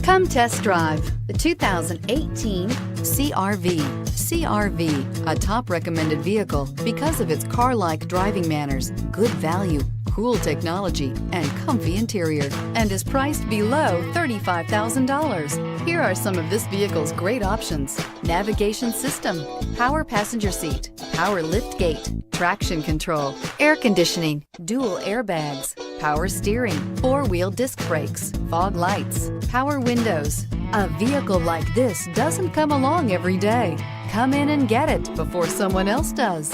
Come test drive the 2018 CR-V. CR-V, a top recommended vehicle because of its car-like driving manners, good value, cool technology, and comfy interior, and is priced below $35,000. Here are some of this vehicle's great options: navigation system, power passenger seat, power lift gate, traction control, air conditioning, dual airbags, power steering, four-wheel disc brakes, fog lights, power windows. A vehicle like this doesn't come along every day. Come in and get it before someone else does.